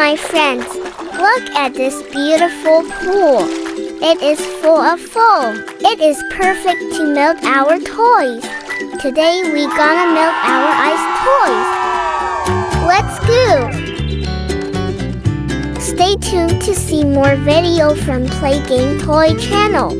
my friends, look at this beautiful pool. It is full of foam. It is perfect to melt our toys. Today we gonna melt our ice toys. Let's go! Stay tuned to see more video from Play Game Toy channel.